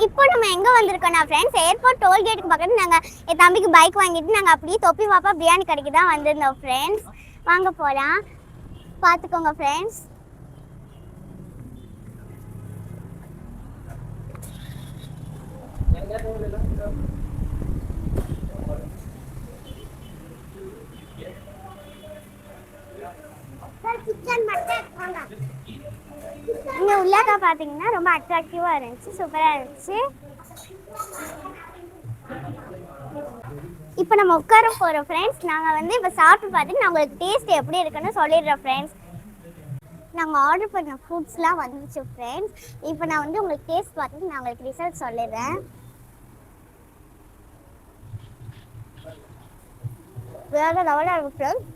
இப்போ நம்ம எங்க வந்திருக்கோம்னா ஃப்ரெண்ட்ஸ், ஏர்போர்ட் டோல்கேட்டுக்கு பக்கத்துல நாங்க என் தம்பிக்கு பைக் வாங்கிட்டு நாங்க அப்படியே தொப்பி பாப்பா பிரியாணி கடைக்கு தான் வந்திருந்தோம் ஃப்ரெண்ட்ஸ். வாங்க போலாம், பார்த்துக்கோங்க ஃப்ரெண்ட்ஸ். இங்கே உள்ளாக்கா பார்த்தீங்கன்னா ரொம்ப அட்ராக்டிவாக இருந்துச்சு, சூப்பராக இருந்துச்சு. இப்போ நம்ம உட்கார போகிறோம் ஃப்ரெண்ட்ஸ். நாங்கள் வந்து இப்போ சாப்பிட்டு பார்த்துட்டு நான் உங்களுக்கு டேஸ்ட் எப்படி இருக்குன்னு சொல்லிடுறோம் ஃப்ரெண்ட்ஸ். நாங்கள் ஆர்டர் பண்ண ஃபுட்ஸ்லாம் வந்துச்சு ஃப்ரெண்ட்ஸ். இப்போ நான் வந்து உங்களுக்கு டேஸ்ட் பார்த்துட்டு நான் உங்களுக்கு ரிசல்ட் சொல்லிடுறேன். வேறு லெவலாக இருக்கும் ஃப்ரெண்ட்ஸ்.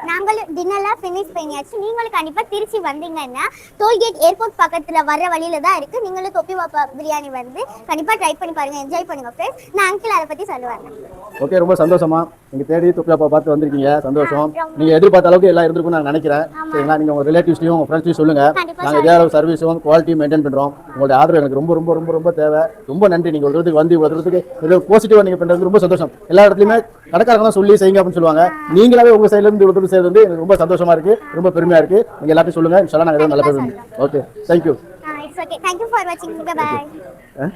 நாங்களும் டின்னர்லாம் ஃபினிஷ் பண்ணியாச்சு. நீங்களும் கண்டிப்பாக திருச்சி வந்தீங்கன்னா டோல்கேட் ஏர்போர்ட் பக்கத்தில் வர வழியில தான் இருக்குது. நீங்களும் தொப்பி பாப்பா பிரியாணி வந்து கண்டிப்பாக ட்ரை பண்ணி பாருங்கள், என்ஜாய் பண்ணுங்க ஃப்ரெண்ட்ஸ். நான் அங்கிள் அதை பற்றி சொல்லுவாங்க. ஓகே, ரொம்ப சந்தோஷமா நீங்கள் தேடி தொப்பி பாப்பா பார்த்து வந்திருக்கீங்க, சந்தோஷம். நீங்கள் எதிர்பார்த்த அளவுக்கு எல்லாம் இருந்திருக்கும்னு நான் நினைக்கிறேன். சரிங்களா, நீங்கள் உங்கள் ரிலேட்டிவ்ஸ்லையும் உங்கள் ஃப்ரெண்ட்ஸ்லையும் சொல்லுங்கள். நாங்கள் இதே அளவு சர்வீஸும் குவாலிட்டியும் மெயின்டைன் பண்ணுறோம். உங்களுடைய ஆதரவு எனக்கு ரொம்ப ரொம்ப ரொம்ப ரொம்ப தேவை. ரொம்ப நன்றி. நீங்கள் ஒரு இடத்துக்கு வந்து ஒரு ஏதோ பாசிட்டிவாக நீங்கள் பண்ணுறது ரொம்ப சந்தோஷம். எல்லா இடத்துலையுமே கடைக்காரங்க தான் சொல்லி செய்யுங்க அப்படின்னு சொல்லுவாங்க. நீங்களாவே உங்கள் சைட்லேருந்து ஒரு செய்யறது வந்து எனக்கு ரொம்ப சந்தோஷமா இருக்கு, ரொம்ப பெருமையா இருக்கு. நீங்க எல்லாத்தையும் சொல்லுங்க, இன்ஷால்லா நாங்க நல்ல பேர். Okay, thank you. It's okay. Thank you for watching. Bye bye.